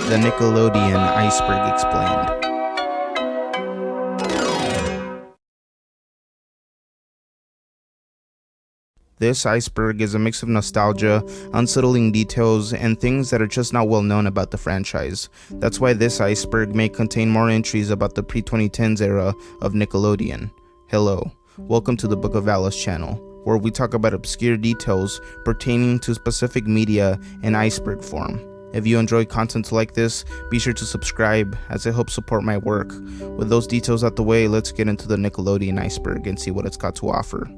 The Nickelodeon Iceberg Explained. This iceberg is a mix of nostalgia, unsettling details, and things that are just not well known about the franchise. That's why this iceberg may contain more entries about the pre-2010s era of Nickelodeon. Hello, welcome to the Book of Valis channel, where we talk about obscure details pertaining to specific media in iceberg form. If you enjoy content like this, be sure to subscribe as it helps support my work. With those details out the way, let's get into the Nickelodeon iceberg and see what it's got to offer.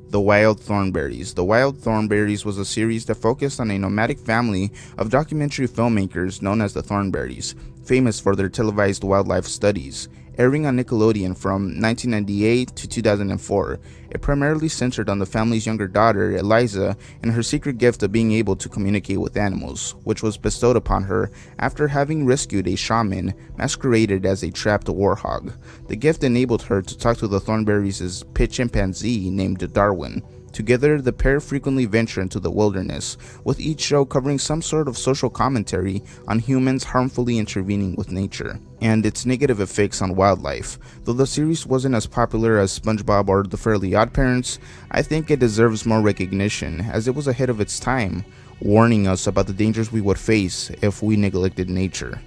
The Wild Thornberrys. The Wild Thornberrys was a series that focused on a nomadic family of documentary filmmakers known as the Thornberrys, famous for their televised wildlife studies. Airing on Nickelodeon from 1998 to 2004, it primarily centered on the family's younger daughter, Eliza, and her secret gift of being able to communicate with animals, which was bestowed upon her after having rescued a shaman masqueraded as a trapped warhog. The gift enabled her to talk to the Thornberrys' pet chimpanzee named Darwin. Together, the pair frequently venture into the wilderness, with each show covering some sort of social commentary on humans harmfully intervening with nature and its negative effects on wildlife. Though the series wasn't as popular as SpongeBob or The Fairly OddParents, I think it deserves more recognition as it was ahead of its time, warning us about the dangers we would face if we neglected nature.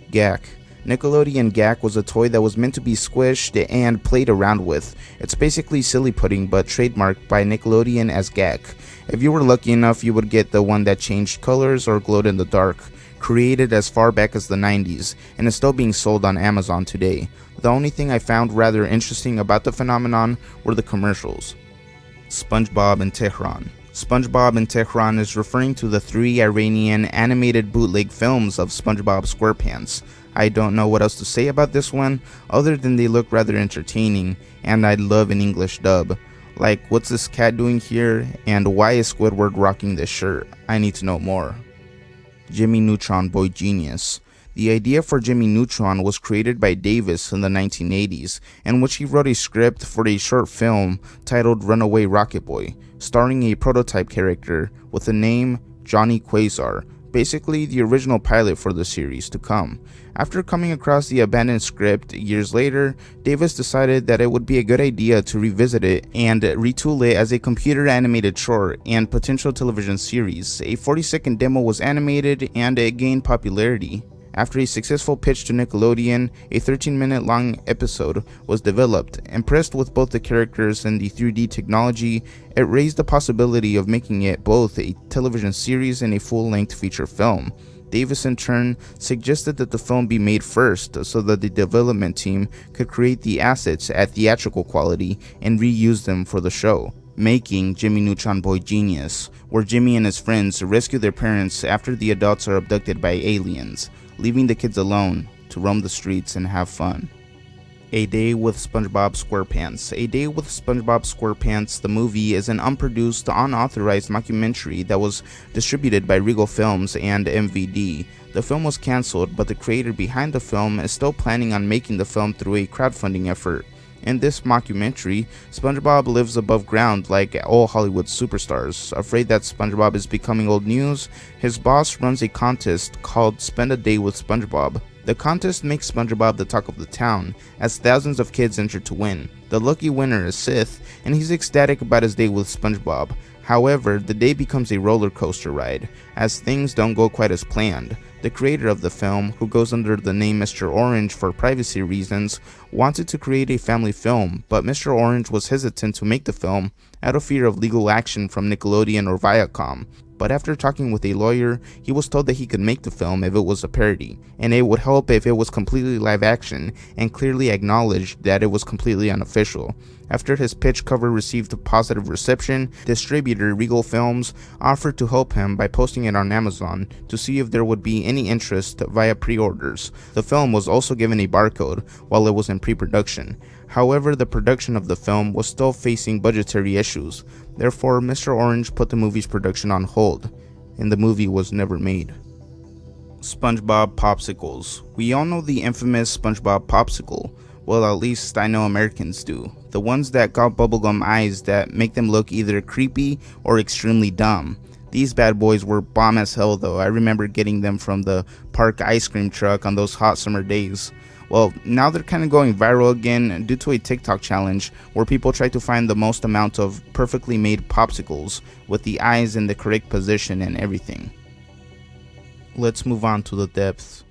Gak. Nickelodeon Gak was a toy that was meant to be squished and played around with. It's basically silly pudding, but trademarked by Nickelodeon as Gak. If you were lucky enough, you would get the one that changed colors or glowed in the dark. Created as far back as the 90s, and is still being sold on Amazon today. The only thing I found rather interesting about the phenomenon were the commercials. SpongeBob in Tehran. SpongeBob in Tehran is referring to the 3 Iranian animated bootleg films of SpongeBob SquarePants. I don't know what else to say about this one, other than they look rather entertaining, and I'd love an English dub. Like, what's this cat doing here, and why is Squidward rocking this shirt? I need to know more. Jimmy Neutron Boy Genius. The idea for Jimmy Neutron was created by Davis in the 1980s, in which he wrote a script for a short film titled Runaway Rocket Boy, starring a prototype character with the name Johnny Quasar, basically the original pilot for the series to come. After coming across the abandoned script years later, Davis decided that it would be a good idea to revisit it and retool it as a computer animated short and potential television series. A 40-second demo was animated and it gained popularity. After a successful pitch to Nickelodeon, a 13-minute long episode was developed. Impressed with both the characters and the 3D technology, it raised the possibility of making it both a television series and a full-length feature film. Davis in turn suggested that the film be made first so that the development team could create the assets at theatrical quality and reuse them for the show, making Jimmy Neutron Boy Genius, where Jimmy and his friends rescue their parents after the adults are abducted by aliens, leaving the kids alone to roam the streets and have fun. A Day with SpongeBob SquarePants. A Day with SpongeBob SquarePants, the movie, is an unproduced, unauthorized mockumentary that was distributed by Regal Films and MVD. The film was cancelled, but the creator behind the film is still planning on making the film through a crowdfunding effort. In this mockumentary, SpongeBob lives above ground like all Hollywood superstars. Afraid that SpongeBob is becoming old news, his boss runs a contest called Spend a Day with SpongeBob. The contest makes SpongeBob the talk of the town, as thousands of kids enter to win. The lucky winner is Sith, and he's ecstatic about his day with SpongeBob. However, the day becomes a roller coaster ride, as things don't go quite as planned. The creator of the film, who goes under the name Mr. Orange for privacy reasons, wanted to create a family film, but Mr. Orange was hesitant to make the film out of fear of legal action from Nickelodeon or Viacom. But after talking with a lawyer, he was told that he could make the film if it was a parody, and it would help if it was completely live action, and clearly acknowledged that it was completely unofficial. After his pitch cover received a positive reception, distributor Regal Films offered to help him by posting it on Amazon to see if there would be any interest via pre-orders. The film was also given a barcode while it was in pre-production. However, the production of the film was still facing budgetary issues. Therefore, Mr. Orange put the movie's production on hold, and the movie was never made. SpongeBob Popsicles. We all know the infamous SpongeBob Popsicle. Well, at least I know Americans do. The ones that got bubblegum eyes that make them look either creepy or extremely dumb. These bad boys were bomb as hell though. I remember getting them from the park ice cream truck on those hot summer days. Well, now they're kind of going viral again due to a TikTok challenge where people try to find the most amount of perfectly made popsicles with the eyes in the correct position and everything. Let's move on to the depths.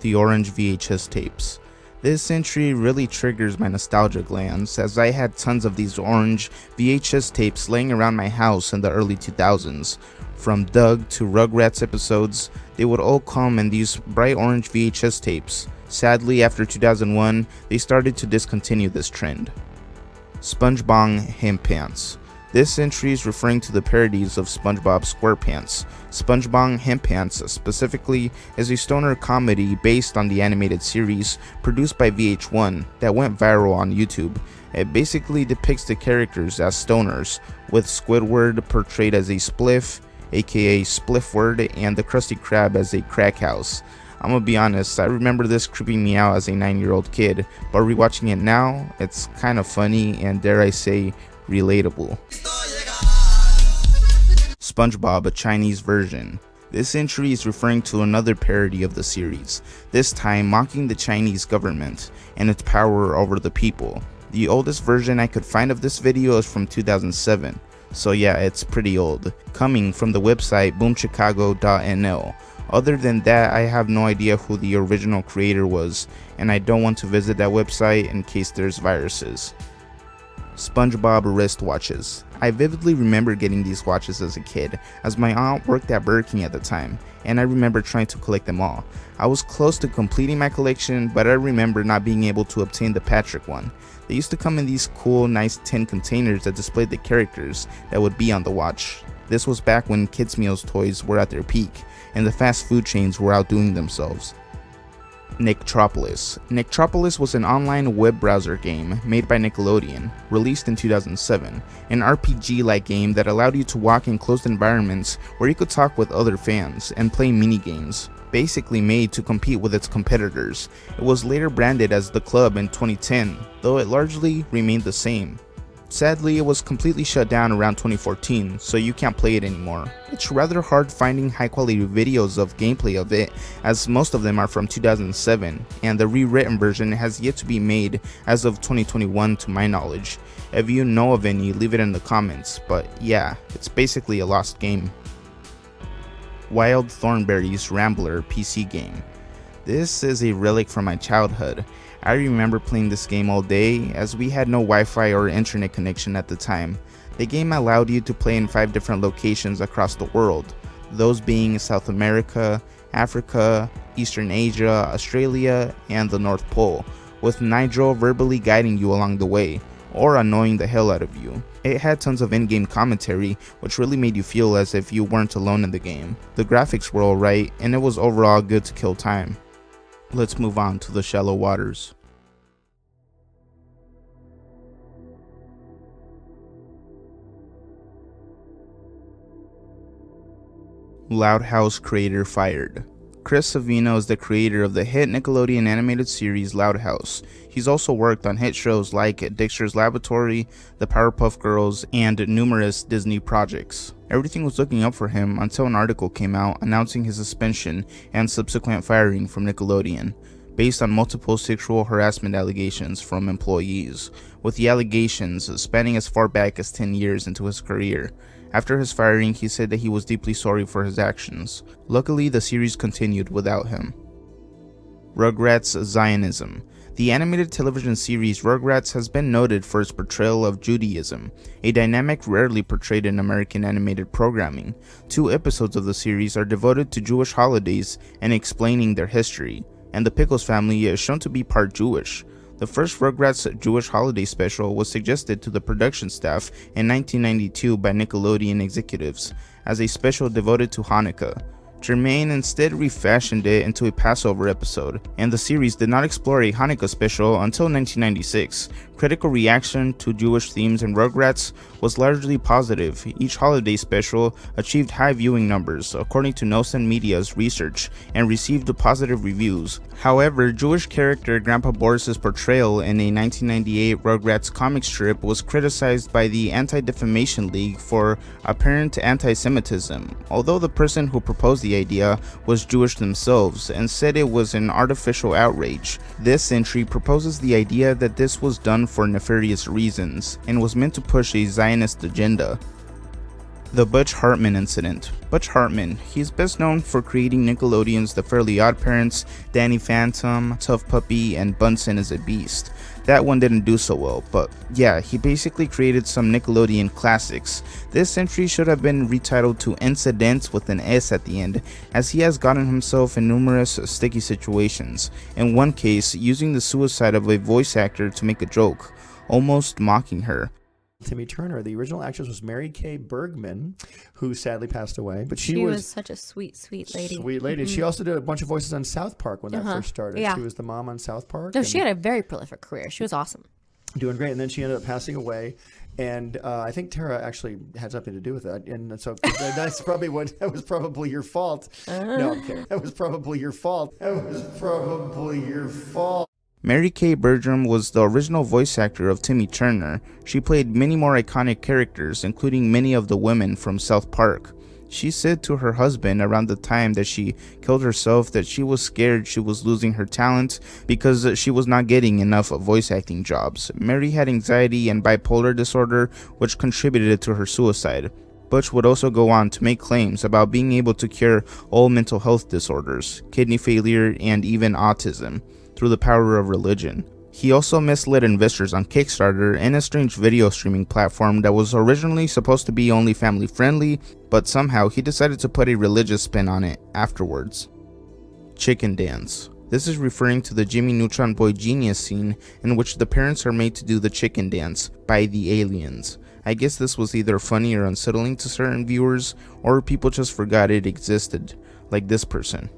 The orange VHS tapes. This entry really triggers my nostalgia glands, as I had tons of these orange VHS tapes laying around my house in the early 2000s. From Doug to Rugrats episodes, they would all come in these bright orange VHS tapes. Sadly, after 2001, they started to discontinue this trend. SpongeBob Hemp Pants. This entry is referring to the parodies of SpongeBob SquarePants. SpongeBob Hemp Pants specifically is a stoner comedy based on the animated series produced by VH1 that went viral on YouTube. It basically depicts the characters as stoners, with Squidward portrayed as a spliff, aka Spliffward, and the Krusty Krab as a crack house. I'm gonna be honest, I remember this creeping me out as a 9-year-old kid, but rewatching it now, it's kind of funny and, dare I say, relatable. SpongeBob, a Chinese version. This entry is referring to another parody of the series, this time mocking the Chinese government and its power over the people. The oldest version I could find of this video is from 2007, so yeah, it's pretty old, coming from the website boomchicago.nl. Other than that, I have no idea who the original creator was, and I don't want to visit that website in case there's viruses. SpongeBob wristwatches. I vividly remember getting these watches as a kid, as my aunt worked at Burger King at the time, and I remember trying to collect them all. I was close to completing my collection, but I remember not being able to obtain the Patrick one. They used to come in these cool, nice tin containers that displayed the characters that would be on the watch. This was back when kids' meals toys were at their peak, and the fast food chains were outdoing themselves. Nicktropolis. Nicktropolis was an online web browser game made by Nickelodeon, released in 2007, an RPG-like game that allowed you to walk in closed environments where you could talk with other fans and play mini-games, basically made to compete with its competitors. It was later branded as The Club in 2010, though it largely remained the same. Sadly, it was completely shut down around 2014, so you can't play it anymore. It's rather hard finding high quality videos of gameplay of it, as most of them are from 2007, and the rewritten version has yet to be made as of 2021 to my knowledge. If you know of any, leave it in the comments, but yeah, it's basically a lost game. Wild Thornberrys Rambler PC game. This is a relic from my childhood. I remember playing this game all day, as we had no Wi-Fi or internet connection at the time. The game allowed you to play in 5 different locations across the world, those being South America, Africa, Eastern Asia, Australia, and the North Pole, with Nigel verbally guiding you along the way, or annoying the hell out of you. It had tons of in-game commentary, which really made you feel as if you weren't alone in the game. The graphics were alright, and it was overall good to kill time. Let's move on to the shallow waters. Loud House creator fired. Chris Savino is the creator of the hit Nickelodeon animated series Loud House. He's also worked on hit shows like Dexter's Laboratory, The Powerpuff Girls, and numerous Disney projects. Everything was looking up for him until an article came out announcing his suspension and subsequent firing from Nickelodeon, based on multiple sexual harassment allegations from employees, with the allegations spanning as far back as 10 years into his career. After his firing, he said that he was deeply sorry for his actions. Luckily, the series continued without him. Rugrats Zionism. The animated television series Rugrats has been noted for its portrayal of Judaism, a dynamic rarely portrayed in American animated programming. 2 episodes of the series are devoted to Jewish holidays and explaining their history, and the Pickles family is shown to be part Jewish. The first Rugrats Jewish holiday special was suggested to the production staff in 1992 by Nickelodeon executives as a special devoted to Hanukkah. Jermaine instead refashioned it into a Passover episode, and the series did not explore a Hanukkah special until 1996. Critical reaction to Jewish themes in Rugrats was largely positive. Each holiday special achieved high viewing numbers, according to Nelson Media's research, and received positive reviews. However, Jewish character Grandpa Boris's portrayal in a 1998 Rugrats comic strip was criticized by the Anti-Defamation League for apparent anti-Semitism, although the person who proposed the idea was Jewish themselves and said it was an artificial outrage. This entry proposes the idea that this was done for nefarious reasons and was meant to push a Zionist agenda. The Butch Hartman incident. Butch Hartman, he's best known for creating Nickelodeon's The Fairly OddParents, Danny Phantom, Tough Puppy, and Bunsen is a Beast. That one didn't do so well, but yeah, he basically created some Nickelodeon classics. This entry should have been retitled to Incidents with an S at the end, as he has gotten himself in numerous sticky situations, in one case using the suicide of a voice actor to make a joke, almost mocking her. Timmy Turner. The original actress was Mary Kay Bergman, who sadly passed away. But she was such a sweet lady. Sweet lady. Mm-hmm. She also did a bunch of voices on South Park when that first started. Yeah. She was the mom on South Park. No, she had a very prolific career. She was awesome. Doing great. And then she ended up passing away. And I think Tara actually had something to do with that. And so that's probably that was probably your fault. No, I'm kidding. That was probably your fault. That was probably your fault. Mary Kay Bergman was the original voice actor of Timmy Turner. She played many more iconic characters, including many of the women from South Park. She said to her husband around the time that she killed herself that she was scared she was losing her talent because she was not getting enough voice acting jobs. Mary had anxiety and bipolar disorder, which contributed to her suicide. Butch would also go on to make claims about being able to cure all mental health disorders, kidney failure, and even autism, through the power of religion. He also misled investors on Kickstarter and a strange video streaming platform that was originally supposed to be only family friendly, but somehow he decided to put a religious spin on it afterwards. Chicken Dance. This is referring to the Jimmy Neutron Boy Genius scene in which the parents are made to do the chicken dance by the aliens. I guess this was either funny or unsettling to certain viewers, or people just forgot it existed, like this person.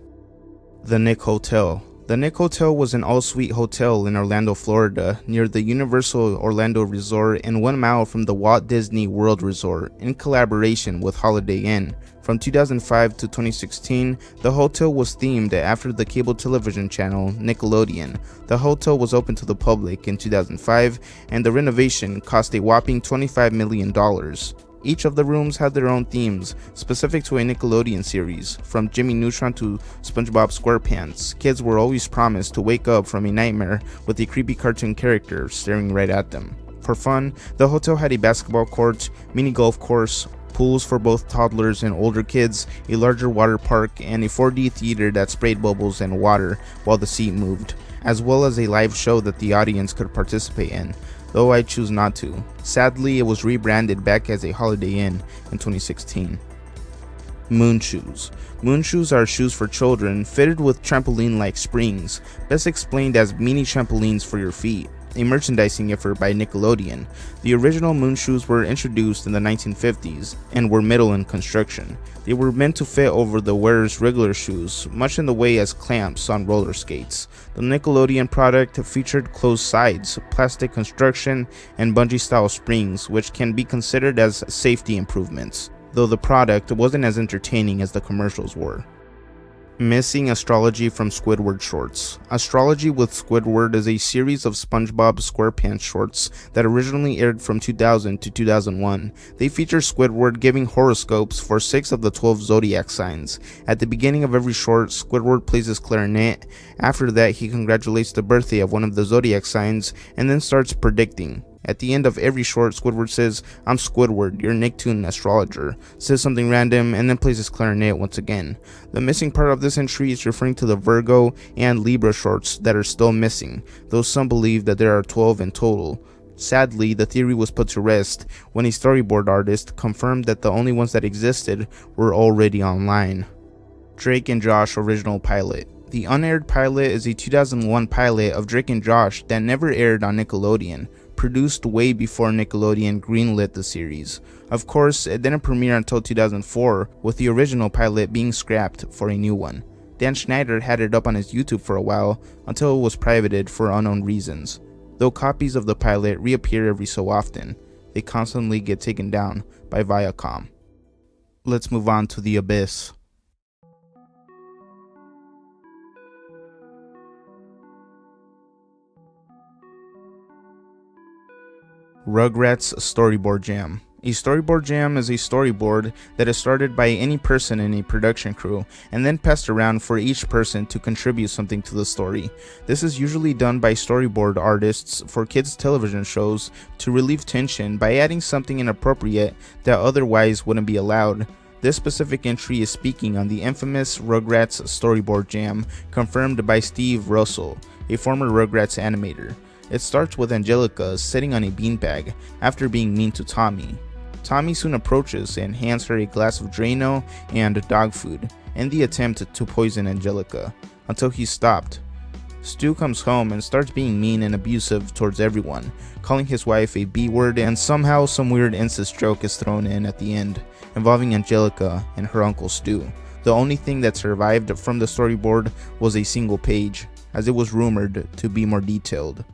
The Nick Hotel. The Nick Hotel was an all-suite hotel in Orlando, Florida, near the Universal Orlando Resort and 1 mile from the Walt Disney World Resort, in collaboration with Holiday Inn. From 2005 to 2016, the hotel was themed after the cable television channel Nickelodeon. The hotel was open to the public in 2005, and the renovation cost a whopping $25 million. Each of the rooms had their own themes, specific to a Nickelodeon series. From Jimmy Neutron to SpongeBob SquarePants, kids were always promised to wake up from a nightmare with a creepy cartoon character staring right at them. For fun, the hotel had a basketball court, mini golf course, pools for both toddlers and older kids, a larger water park, and a 4D theater that sprayed bubbles and water while the seat moved, as well as a live show that the audience could participate in, though I choose not to. Sadly, it was rebranded back as a Holiday Inn in 2016. Moon Shoes. Moon shoes are shoes for children fitted with trampoline-like springs, best explained as mini trampolines for your feet, a merchandising effort by Nickelodeon. The original Moon shoes were introduced in the 1950s and were metal in construction. They were meant to fit over the wearer's regular shoes, much in the way as clamps on roller skates. The Nickelodeon product featured closed sides, plastic construction, and bungee-style springs, which can be considered as safety improvements, though the product wasn't as entertaining as the commercials were. Missing Astrology from Squidward shorts. Astrology with Squidward is a series of SpongeBob SquarePants shorts that originally aired from 2000 to 2001. They feature Squidward giving horoscopes for 6 of the 12 zodiac signs. At the beginning of every short, Squidward plays his clarinet. After that, he congratulates the birthday of one of the zodiac signs and then starts predicting. At the end of every short, Squidward says, "I'm Squidward, your Nicktoon astrologer," says something random, and then plays his clarinet once again. The missing part of this entry is referring to the Virgo and Libra shorts that are still missing, though some believe that there are 12 in total. Sadly, the theory was put to rest when a storyboard artist confirmed that the only ones that existed were already online. Drake and Josh original pilot. The unaired pilot is a 2001 pilot of Drake and Josh that never aired on Nickelodeon. produced way before Nickelodeon greenlit the series. Of course, it didn't premiere until 2004, with the original pilot being scrapped for a new one. Dan Schneider had it up on his YouTube for a while, until it was privated for unknown reasons. Though copies of the pilot reappear every so often, they constantly get taken down by Viacom. Let's move on to The Abyss. Rugrats Storyboard Jam. A storyboard jam is a storyboard that is started by any person in a production crew and then passed around for each person to contribute something to the story. This is usually done by storyboard artists for kids' television shows to relieve tension by adding something inappropriate that otherwise wouldn't be allowed. This specific entry is speaking on the infamous Rugrats Storyboard Jam, confirmed by Steve Russell, a former Rugrats animator. It starts with Angelica sitting on a beanbag after being mean to Tommy. Tommy soon approaches and hands her a glass of Drano and dog food in the attempt to poison Angelica, until he's stopped. Stu comes home and starts being mean and abusive towards everyone, calling his wife a B-word, and somehow some weird incest joke is thrown in at the end, involving Angelica and her uncle Stu. The only thing that survived from the storyboard was a single page, as it was rumored to be more detailed.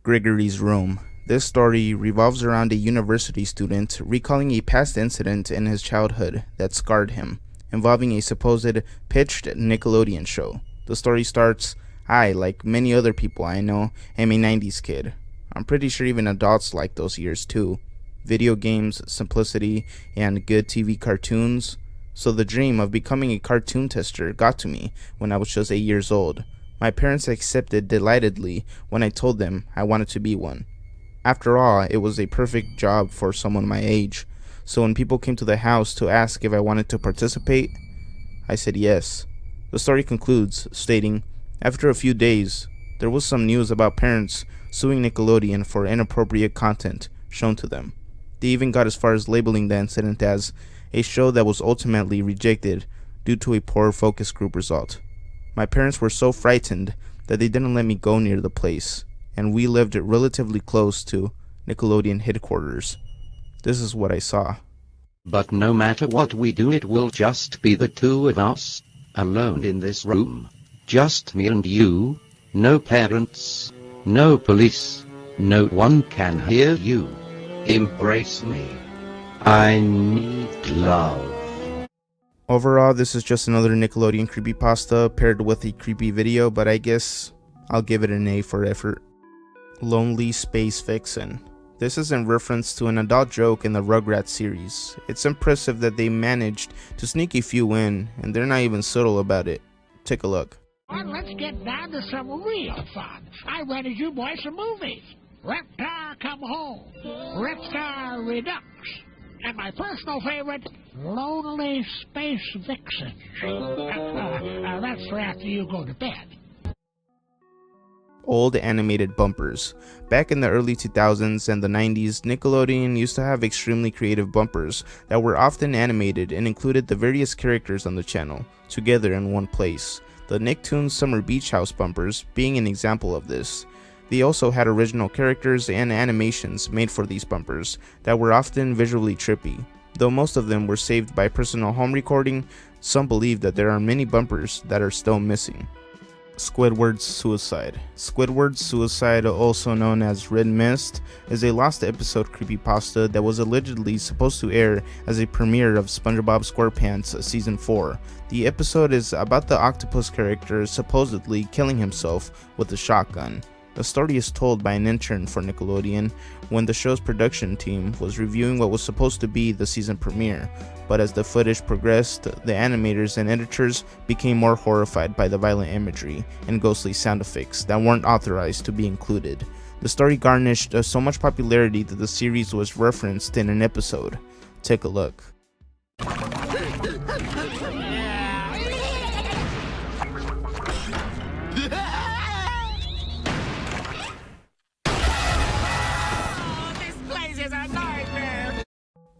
Gregory's Room. This story revolves around a university student recalling a past incident in his childhood that scarred him, involving a supposed pitched Nickelodeon show. The story starts, I, like many other people I know, am a 90s kid. I'm pretty sure even adults like those years too. Video games, simplicity, and good TV cartoons. So the dream of becoming a cartoon tester got to me when I was just 8 years old. My parents accepted delightedly when I told them I wanted to be one. After all, it was a perfect job for someone my age, so when people came to the house to ask if I wanted to participate, I said yes. The story concludes, stating, after a few days, there was some news about parents suing Nickelodeon for inappropriate content shown to them. They even got as far as labeling the incident as a show that was ultimately rejected due to a poor focus group result. My parents were so frightened that they didn't let me go near the place, and we lived relatively close to Nickelodeon headquarters. This is what I saw. But no matter what we do, it will just be the two of us, alone in this room. Just me and you, no parents, no police, no one can hear you. Embrace me. I need love. Overall, this is just another Nickelodeon creepypasta paired with a creepy video, but I guess I'll give it an A for effort. Lonely Space Vixen. This is in reference to an adult joke in the Rugrats series. It's impressive that they managed to sneak a few in, and they're not even subtle about it. Take a look. Well, let's get down to some real fun. I rented you boys some movies. Reptar Come Home, Reptar Redux, and my personal favorite, Lonely Space Vixen. That's for after you go to bed. Old animated bumpers. Back in the early 2000s and the 90s, Nickelodeon used to have extremely creative bumpers that were often animated and included the various characters on the channel, together in one place. The Nicktoons Summer Beach House bumpers being an example of this. They also had original characters and animations made for these bumpers that were often visually trippy. Though most of them were saved by personal home recording, some believe that there are many bumpers that are still missing. Squidward's Suicide. Squidward's Suicide, also known as Red Mist, is a lost episode creepypasta that was allegedly supposed to air as a premiere of SpongeBob SquarePants Season 4. The episode is about the octopus character supposedly killing himself with a shotgun. The story is told by an intern for Nickelodeon when the show's production team was reviewing what was supposed to be the season premiere, but as the footage progressed, the animators and editors became more horrified by the violent imagery and ghostly sound effects that weren't authorized to be included. The story garnished so much popularity that the series was referenced in an episode. Take a look.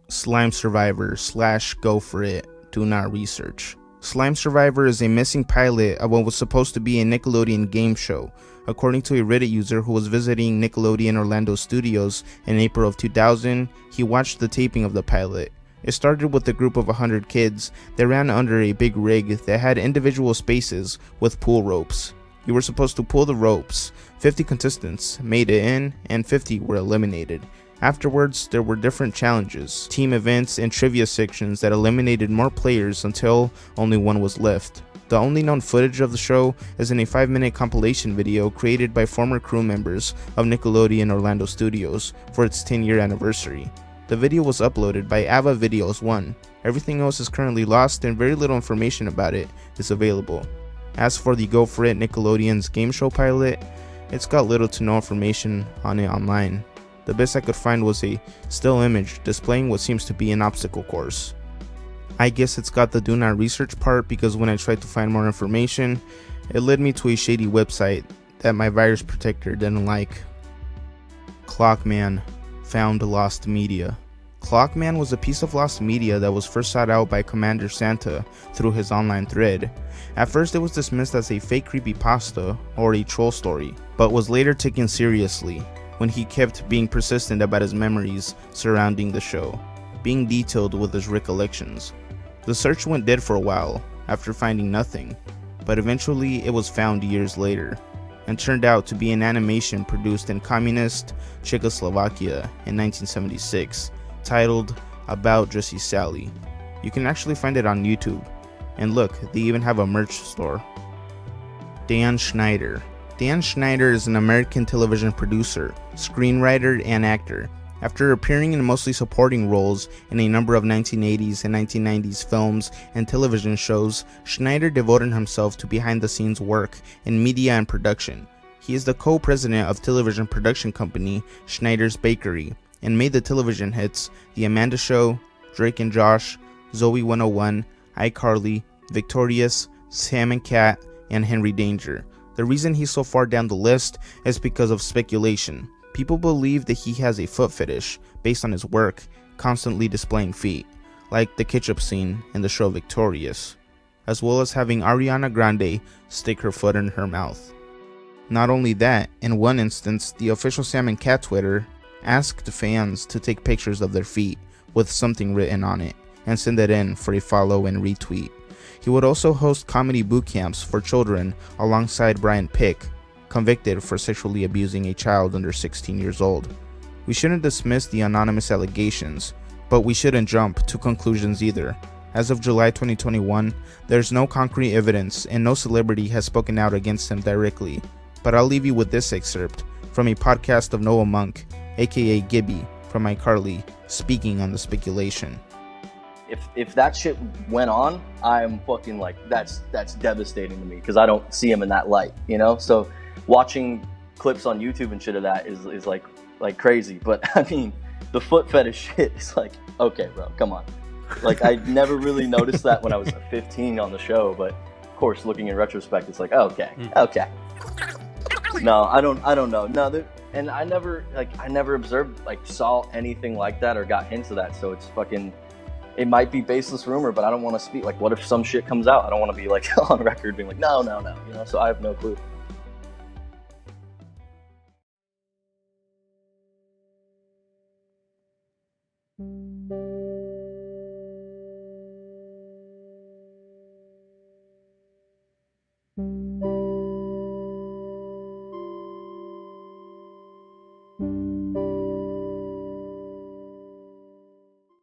Slime Survivor / Go For It. Do not research. Slime Survivor is a missing pilot of what was supposed to be a Nickelodeon game show. According to a Reddit user who was visiting Nickelodeon Orlando Studios in April of 2000, he watched the taping of the pilot. It started with a group of 100 kids that ran under a big rig that had individual spaces with pull ropes. You were supposed to pull the ropes. 50 contestants made it in, and 50 were eliminated. Afterwards, there were different challenges, team events, and trivia sections that eliminated more players until only one was left. The only known footage of the show is in a 5-minute compilation video created by former crew members of Nickelodeon Orlando Studios for its 10-year anniversary. The video was uploaded by Ava Videos 1. Everything else is currently lost and very little information about it is available. As for the Go For It Nickelodeon's game show pilot, it's got little to no information on it online. The best I could find was a still image displaying what seems to be an obstacle course. I guess it's got the do not research part because when I tried to find more information, it led me to a shady website that my virus protector didn't like. Clockman found lost media. Clockman was a piece of lost media that was first sought out by Commander Santa through his online thread. At first it was dismissed as a fake creepypasta or a troll story, but was later taken seriously when he kept being persistent about his memories surrounding the show, being detailed with his recollections. The search went dead for a while after finding nothing, but eventually it was found years later, and turned out to be an animation produced in communist Czechoslovakia in 1976, titled About Jessie Sally. You can actually find it on YouTube, and look, they even have a merch store. Dan Schneider. Dan Schneider is an American television producer, screenwriter, and actor. After appearing in mostly supporting roles in a number of 1980s and 1990s films and television shows, Schneider devoted himself to behind-the-scenes work in media and production. He is the co-president of television production company Schneider's Bakery, and made the television hits The Amanda Show, Drake and Josh, Zoe 101, iCarly, Victorious, Sam and Cat, and Henry Danger. The reason he's so far down the list is because of speculation. People believe that he has a foot fetish based on his work, constantly displaying feet, like the ketchup scene in the show Victorious, as well as having Ariana Grande stick her foot in her mouth. Not only that, in one instance, the official Sam and Cat Twitter asked fans to take pictures of their feet with something written on it and send it in for a follow and retweet. He would also host comedy boot camps for children alongside Brian Pick, convicted for sexually abusing a child under 16 years old. We shouldn't dismiss the anonymous allegations, but we shouldn't jump to conclusions either. As of July 2021, there's no concrete evidence and no celebrity has spoken out against him directly. But I'll leave you with this excerpt from a podcast of Noah Monk, aka Gibby, from iCarly, speaking on the speculation. If that shit went on, I'm fucking like, that's devastating to me because I don't see him in that light, you know? So watching clips on YouTube and shit of that is like crazy. But I mean, the foot fetish shit is like, okay, bro, come on. Like, I never really noticed that when I was 15 on the show, but of course, looking in retrospect, it's like, okay. No, I don't know. No, and I never observed, saw anything like that or got hints of that. So it's fucking, it might be baseless rumor, but I don't want to speak. Like, what if some shit comes out? I don't want to be like on record being like, no, you know. So I have no clue.